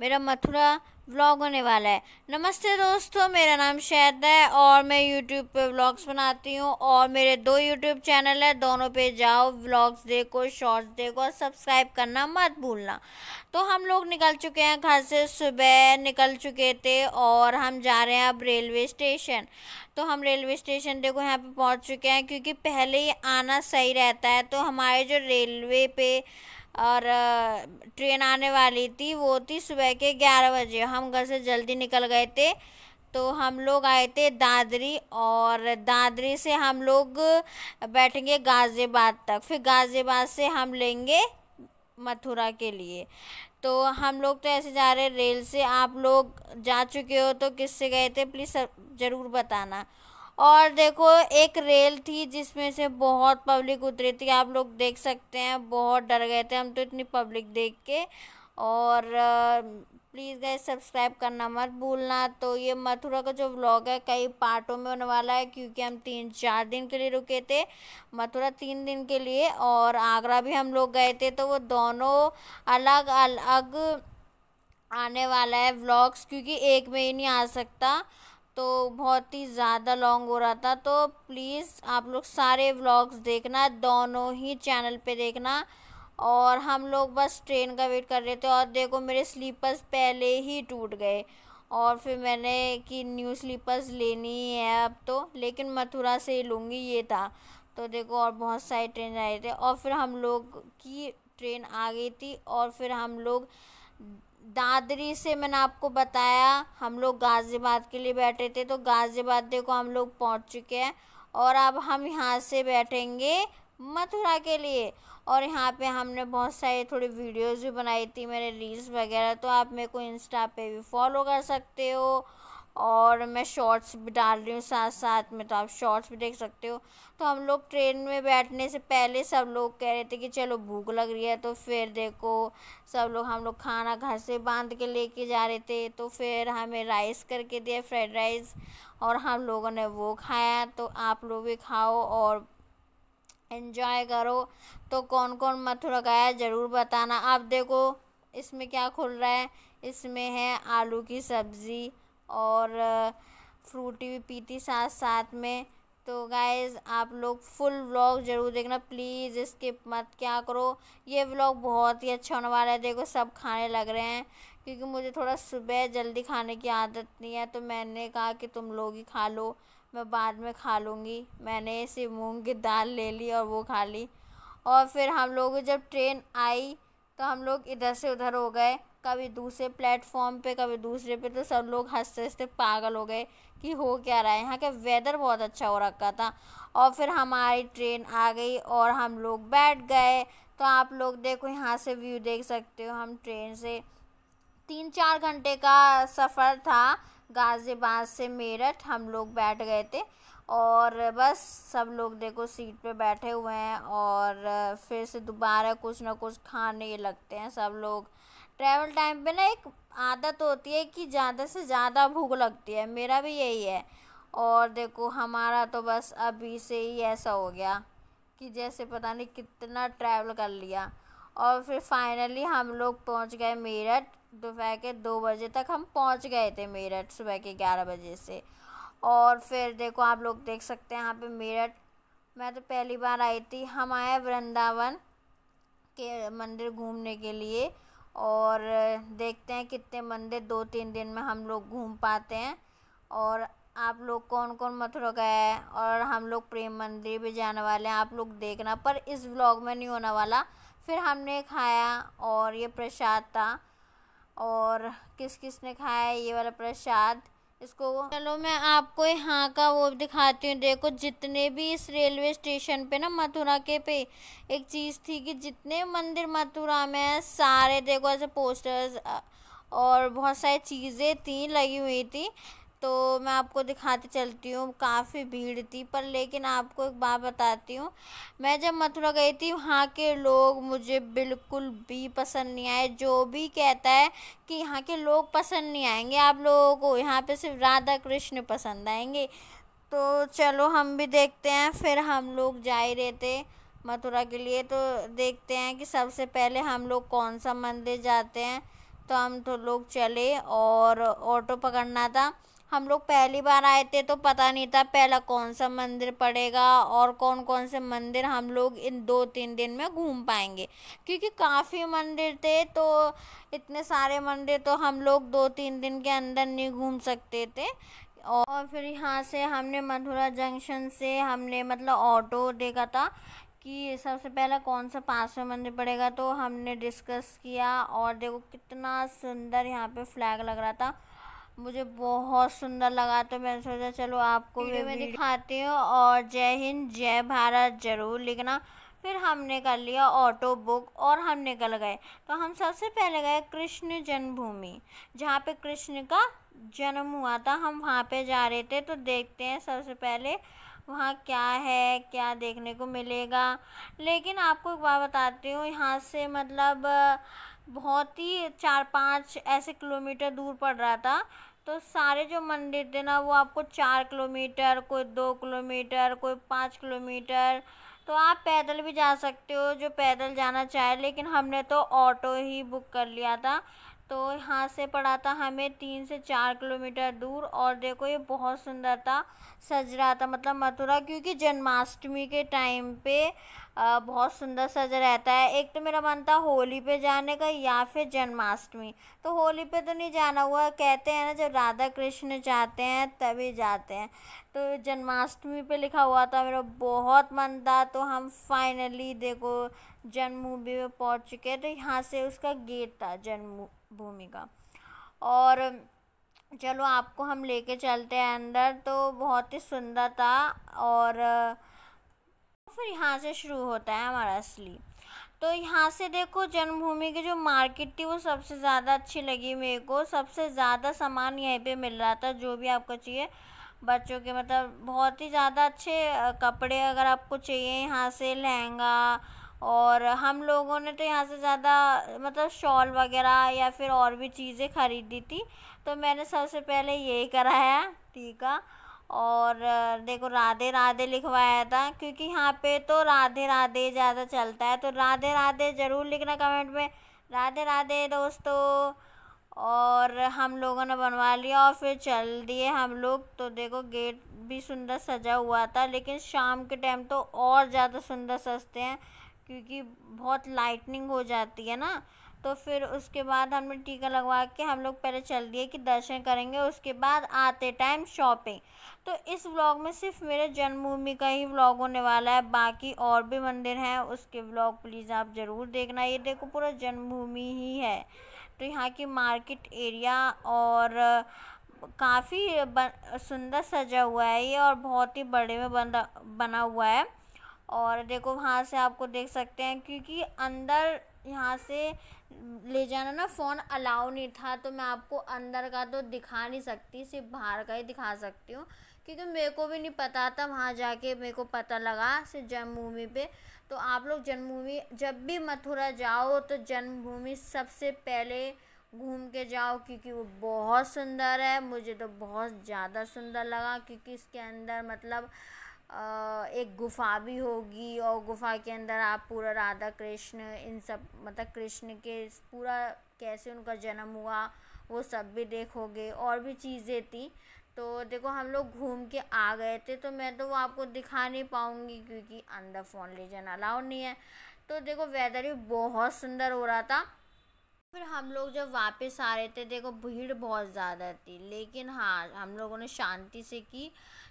मेरा मथुरा व्लॉग होने वाला है। नमस्ते दोस्तों, मेरा नाम शहद है और मैं यूट्यूब पे व्लॉग्स बनाती हूँ और मेरे 2 यूट्यूब चैनल है, दोनों पे जाओ, व्लॉग्स देखो, शॉर्ट्स देखो और सब्सक्राइब करना मत भूलना। तो हम लोग निकल चुके हैं घर से, सुबह निकल चुके थे और हम जा रहे हैं अब रेलवे स्टेशन। तो हम रेलवे स्टेशन देखो यहाँ पे पहुँच चुके हैं, क्योंकि पहले ही आना सही रहता है। तो हमारे जो रेलवे पे और ट्रेन आने वाली थी वो थी सुबह के 11 बजे। हम घर से जल्दी निकल गए थे, तो हम लोग आए थे दादरी और दादरी से हम लोग बैठेंगे गाज़ियाबाद तक, फिर गाज़ियाबाद से हम लेंगे मथुरा के लिए। तो हम लोग तो ऐसे जा रहे हैं रेल से। आप लोग जा चुके हो तो किससे गए थे प्लीज़ ज़रूर बताना। और देखो एक रेल थी जिसमें से बहुत पब्लिक उतरी थी, आप लोग देख सकते हैं। बहुत डर गए थे हम तो इतनी पब्लिक देख के। और प्लीज़ गाइस सब्सक्राइब करना मत भूलना। तो ये मथुरा का जो व्लॉग है कई पार्टों में होने वाला है, क्योंकि हम 3-4 दिन के लिए रुके थे, मथुरा 3 दिन के लिए और आगरा भी हम लोग गए थे। तो वो दोनों अलग अलग आने वाला है व्लॉग्स, क्योंकि एक में ही नहीं आ सकता, तो बहुत ही ज़्यादा लॉन्ग हो रहा था। तो प्लीज़ आप लोग सारे व्लॉग्स देखना, दोनों ही चैनल पे देखना। और हम लोग बस ट्रेन का वेट कर रहे थे और देखो मेरे स्लीपर्स पहले ही टूट गए और फिर मैंने कि न्यू स्लीपर्स लेनी ही है अब तो, लेकिन मथुरा से ही लूँगी ये था। तो देखो और बहुत सारी ट्रेन आ रहे थे और फिर हम लोग की ट्रेन आ गई थी और फिर हम लोग दादरी से, मैंने आपको बताया, हम लोग गाज़ियाबाद के लिए बैठे थे। तो गाज़ियाबाद देखो हम लोग पहुंच चुके हैं और अब हम यहाँ से बैठेंगे मथुरा के लिए। और यहाँ पे हमने बहुत सारी थोड़ी वीडियोस भी बनाई थी, मैंने रील्स वगैरह, तो आप मेरे को इंस्टा पे भी फॉलो कर सकते हो और मैं शॉर्ट्स भी डाल रही हूँ साथ साथ में, तो आप शॉर्ट्स भी देख सकते हो। तो हम लोग ट्रेन में बैठने से पहले सब लोग कह रहे थे कि चलो भूख लग रही है, तो फिर देखो हम लोग खाना घर से बांध के लेके जा रहे थे। तो फिर हमें राइस करके दिया, फ्राइड राइस, और हम लोगों ने वो खाया। तो आप लोग भी खाओ और एंजॉय करो। तो कौन कौन मथुरा गया है ज़रूर बताना। आप देखो इसमें क्या खुल रहा है, इसमें है आलू की सब्ज़ी और फ्रूटी भी पीती साथ साथ में। तो गाइज़ आप लोग फुल व्लॉग ज़रूर देखना प्लीज़, स्किप मत क्या करो। ये व्लॉग बहुत ही अच्छा होने वाला है। देखो सब खाने लग रहे हैं, क्योंकि मुझे थोड़ा सुबह जल्दी खाने की आदत नहीं है, तो मैंने कहा कि तुम लोग ही खा लो, मैं बाद में खा लूँगी। मैंने सिर्फ मूंग की दाल ले ली और वो खा ली। और फिर हम लोग जब ट्रेन आई तो हम लोग इधर से उधर हो गए, कभी दूसरे प्लेटफॉर्म पे कभी दूसरे पे। तो सब लोग हंसते हंसते पागल हो गए कि हो क्या रहा है। यहाँ का वेदर बहुत अच्छा हो रखा था। और फिर हमारी ट्रेन आ गई और हम लोग बैठ गए। तो आप लोग देखो यहाँ से व्यू देख सकते हो। हम ट्रेन से 3-4 घंटे का सफ़र था, गाज़ियाबाद से मेरठ हम लोग बैठ गए थे। और बस सब लोग देखो सीट पे बैठे हुए हैं और फिर से दोबारा कुछ ना कुछ खाने लगते हैं सब लोग। ट्रैवल टाइम पे ना एक आदत होती है कि ज़्यादा से ज़्यादा भूख लगती है, मेरा भी यही है। और देखो हमारा तो बस अभी से ही ऐसा हो गया कि जैसे पता नहीं कितना ट्रैवल कर लिया। और फिर फाइनली हम लोग पहुंच गए मेरठ। दोपहर के 2 बजे तक हम पहुंच गए थे मेरठ, सुबह के 11 बजे से। और फिर देखो आप लोग देख सकते हैं यहाँ पे मेरठ, मैं तो पहली बार आई थी। हम आए वृंदावन के मंदिर घूमने के लिए और देखते हैं कितने मंदिर 2-3 दिन में हम लोग घूम पाते हैं। और आप लोग कौन कौन मथुरा गया है, और हम लोग प्रेम मंदिर भी जाने वाले हैं, आप लोग देखना, पर इस व्लॉग में नहीं होने वाला। फिर हमने खाया और ये प्रसाद था। और किस किस ने खाया है ये वाला प्रसाद, इसको चलो मैं आपको यहाँ का वो दिखाती हूँ। देखो जितने भी इस रेलवे स्टेशन पे ना मथुरा के पे एक चीज़ थी कि जितने मंदिर मथुरा में है सारे देखो ऐसे पोस्टर्स और बहुत सारी चीज़ें थी लगी हुई थी। तो मैं आपको दिखाती चलती हूँ, काफ़ी भीड़ थी, पर लेकिन आपको एक बात बताती हूँ, मैं जब मथुरा गई थी वहाँ के लोग मुझे बिल्कुल भी पसंद नहीं आए। जो भी कहता है कि यहाँ के लोग पसंद नहीं आएंगे आप लोगों को, यहाँ पे सिर्फ राधा कृष्ण पसंद आएंगे। तो चलो हम भी देखते हैं। फिर हम लोग जा ही रहे थे मथुरा के लिए, तो देखते हैं कि सबसे पहले हम लोग कौन सा मंदिर जाते हैं। तो हम तो लोग चले और ऑटो पकड़ना था। हम लोग पहली बार आए थे तो पता नहीं था पहला कौन सा मंदिर पड़ेगा और कौन कौन से मंदिर हम लोग इन 2-3 दिन में घूम पाएंगे, क्योंकि काफ़ी मंदिर थे। तो इतने सारे मंदिर तो हम लोग 2-3 दिन के अंदर नहीं घूम सकते थे। और फिर यहाँ से हमने मथुरा जंक्शन से हमने मतलब ऑटो देखा था कि सबसे पहला कौन सा पास में मंदिर पड़ेगा, तो हमने डिस्कस किया। और देखो कितना सुंदर यहाँ पे फ्लैग लग रहा था, मुझे बहुत सुंदर लगा। तो मैंने सोचा चलो आपको वीडियो में दिखाती हूँ। और जय हिंद जय भारत ज़रूर लिखना। फिर हमने कर लिया ऑटो बुक और हम निकल गए। तो हम सबसे पहले गए कृष्ण जन्मभूमि, जहाँ पे कृष्ण का जन्म हुआ था, हम वहाँ पे जा रहे थे। तो देखते हैं सबसे पहले वहाँ क्या है, क्या देखने को मिलेगा। लेकिन आपको एक बात बताती हूँ, यहाँ से मतलब बहुत ही 4-5 ऐसे किलोमीटर दूर पड़ रहा था। तो सारे जो मंदिर थे ना वो आपको 4 किलोमीटर, कोई 2 किलोमीटर, कोई 5 किलोमीटर। तो आप पैदल भी जा सकते हो जो पैदल जाना चाहे, लेकिन हमने तो ऑटो ही बुक कर लिया था। तो यहाँ से पड़ा था हमें 3 से 4 किलोमीटर दूर। और देखो ये बहुत सुंदर था, सज रहा था मतलब मथुरा, क्योंकि जन्माष्टमी के टाइम पे बहुत सुंदर सजा रहता है। एक तो मेरा मन था होली पे जाने का या फिर जन्माष्टमी। तो होली पे तो नहीं जाना हुआ, कहते हैं ना जब राधा कृष्ण चाहते हैं तभी जाते हैं। तो जन्माष्टमी पे लिखा हुआ था, मेरा बहुत मन था। तो हम फाइनली देखो जन्मभूमि में पहुंच चुके। तो यहाँ से उसका गेट था जन्मभूमि का। और चलो आपको हम लेके चलते हैं अंदर। तो बहुत ही सुंदर था। और फिर यहाँ से शुरू होता है हमारा असली। तो यहाँ से देखो जन्मभूमि की जो मार्केट थी वो सबसे ज़्यादा अच्छी लगी मेरे को। सबसे ज़्यादा सामान यहीं पे मिल रहा था, जो भी आपको चाहिए बच्चों के, मतलब बहुत ही ज़्यादा अच्छे कपड़े अगर आपको चाहिए यहाँ से, लहंगा। और हम लोगों ने तो यहाँ से ज़्यादा मतलब शॉल वगैरह या फिर और भी चीज़ें ख़रीदी थी। तो मैंने सबसे पहले यही कराया, ठीक है। और देखो राधे राधे लिखवाया था, क्योंकि यहाँ पे तो राधे राधे ज़्यादा चलता है। तो राधे राधे ज़रूर लिखना कमेंट में, राधे राधे दोस्तों। और हम लोगों ने बनवा लिया और फिर चल दिए हम लोग। तो देखो गेट भी सुंदर सजा हुआ था, लेकिन शाम के टाइम तो और ज़्यादा सुंदर सजते हैं, क्योंकि बहुत लाइटनिंग हो जाती है ना। तो फिर उसके बाद हमने टीका लगवा के हम लोग पहले चल दिए कि दर्शन करेंगे, उसके बाद आते टाइम शॉपिंग। तो इस व्लॉग में सिर्फ मेरे जन्मभूमि का ही व्लॉग होने वाला है, बाकी और भी मंदिर हैं उसके व्लॉग प्लीज़ आप ज़रूर देखना। ये देखो पूरा जन्मभूमि ही है। तो यहाँ की मार्केट एरिया और काफ़ी सुंदर सजा हुआ है ये, और बहुत ही बड़े में बना हुआ है। और देखो वहाँ से आपको देख सकते हैं, क्योंकि अंदर यहाँ से ले जाना ना फ़ोन अलाउ नहीं था। तो मैं आपको अंदर का तो दिखा नहीं सकती, सिर्फ बाहर का ही दिखा सकती हूँ, क्योंकि मेरे को भी नहीं पता था। वहाँ जाके मेरे को पता लगा सिर्फ जन्मभूमि पे। तो आप लोग जन्मभूमि जब भी मथुरा जाओ तो जन्मभूमि सबसे पहले घूम के जाओ, क्योंकि वो बहुत सुंदर है। मुझे तो बहुत ज़्यादा सुंदर लगा, क्योंकि इसके अंदर मतलब एक गुफा भी होगी, और गुफा के अंदर आप पूरा राधा कृष्ण इन सब मतलब कृष्ण के पूरा कैसे उनका जन्म हुआ वो सब भी देखोगे। और भी चीज़ें थी। तो देखो हम लोग घूम के आ गए थे, तो मैं तो वो आपको दिखा नहीं पाऊँगी, क्योंकि अंदर फ़ोन ले जाना अलाउ नहीं है। तो देखो वेदर भी बहुत सुंदर हो रहा था। फिर हम लोग जब वापस आ रहे थे, देखो भीड़ बहुत ज़्यादा थी, लेकिन हाँ हम लोगों ने शांति से की।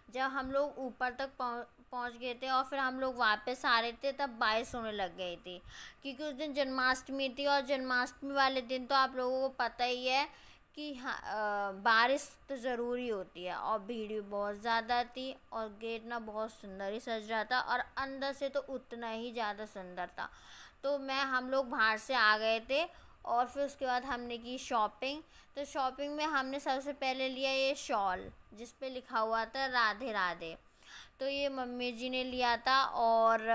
जब हम लोग ऊपर तक पहुँच गए थे और फिर हम लोग वापस आ रहे थे, तब बारिश होने लग गई थी, क्योंकि उस दिन जन्माष्टमी थी। और जन्माष्टमी वाले दिन तो आप लोगों को पता ही है कि बारिश तो ज़रूरी होती है। और भीड़ भी बहुत ज़्यादा थी, और गेट ना बहुत सुंदर ही सज रहा था, और अंदर से तो उतना ही ज़्यादा सुंदर था। तो हम लोग बाहर से आ गए थे, और फिर उसके बाद हमने की शॉपिंग। तो शॉपिंग में हमने सबसे पहले लिया ये शॉल, जिस पे लिखा हुआ था राधे राधे। तो ये मम्मी जी ने लिया था, और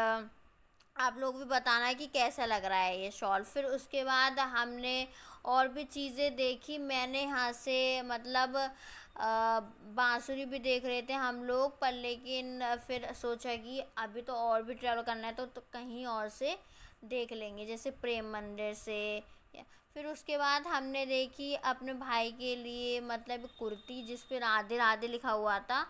आप लोग भी बताना कि कैसा लग रहा है ये शॉल। फिर उसके बाद हमने और भी चीज़ें देखी। मैंने यहाँ से मतलब बांसुरी भी देख रहे थे हम लोग पर, लेकिन फिर सोचा कि अभी तो और भी ट्रैवल करना है, तो कहीं और से देख लेंगे, जैसे प्रेम मंदिर से। फिर उसके बाद हमने देखी अपने भाई के लिए मतलब कुर्ती जिस पे राधे राधे लिखा हुआ था,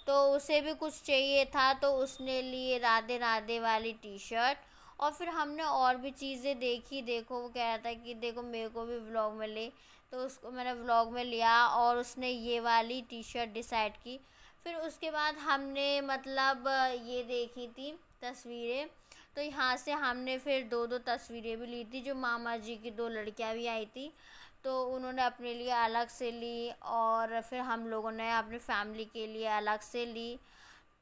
तो उसे भी कुछ चाहिए था, तो उसने लिए राधे राधे वाली टी शर्ट। और फिर हमने और भी चीज़ें देखी, देखो वो कह रहा था कि देखो मेरे को भी व्लॉग में ले, तो उसको मैंने व्लॉग में लिया और उसने ये वाली टी शर्ट डिसाइड की। फिर उसके बाद हमने मतलब ये देखी थी तस्वीरें, तो यहाँ से हमने फिर दो दो तस्वीरें भी ली थी, जो मामा जी की दो लड़कियाँ भी आई थी, तो उन्होंने अपने लिए अलग से ली और फिर हम लोगों ने अपनी फैमिली के लिए अलग से ली।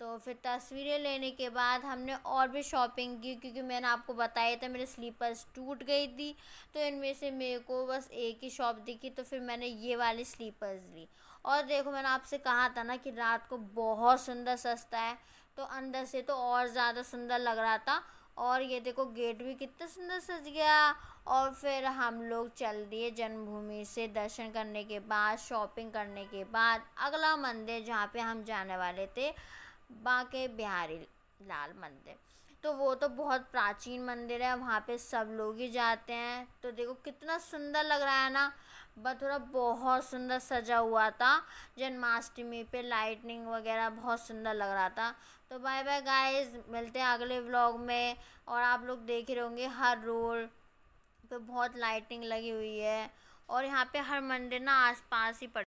तो फिर तस्वीरें लेने के बाद हमने और भी शॉपिंग की, क्योंकि मैंने आपको बताया था मेरे स्लीपर्स टूट गई थी, तो इनमें से मेरे को बस एक ही शॉप दिखी, तो फिर मैंने ये वाली स्लीपर्स ली। और देखो मैंने आपसे कहा था ना कि रात को बहुत सुंदर सस्ता है, तो अंदर से तो और ज़्यादा सुंदर लग रहा था। और ये देखो गेट भी कितना सुंदर सज गया। और फिर हम लोग चल दिए जन्मभूमि से दर्शन करने के बाद, शॉपिंग करने के बाद अगला मंदिर जहाँ पे हम जाने वाले थे, बांके बिहारी लाल मंदिर। तो वो तो बहुत प्राचीन मंदिर है, वहाँ पे सब लोग ही जाते हैं। तो देखो कितना सुंदर लग रहा है ना, मथुरा बहुत सुंदर सजा हुआ था, जन्माष्टमी पे लाइटनिंग वगैरह बहुत सुंदर लग रहा था। तो बाय बाय गाइस, मिलते हैं अगले व्लॉग में। और आप लोग देख रहे होंगे हर रोड पे बहुत लाइटिंग लगी हुई है, और यहाँ पे हर मंदिर ना आसपास ही पड़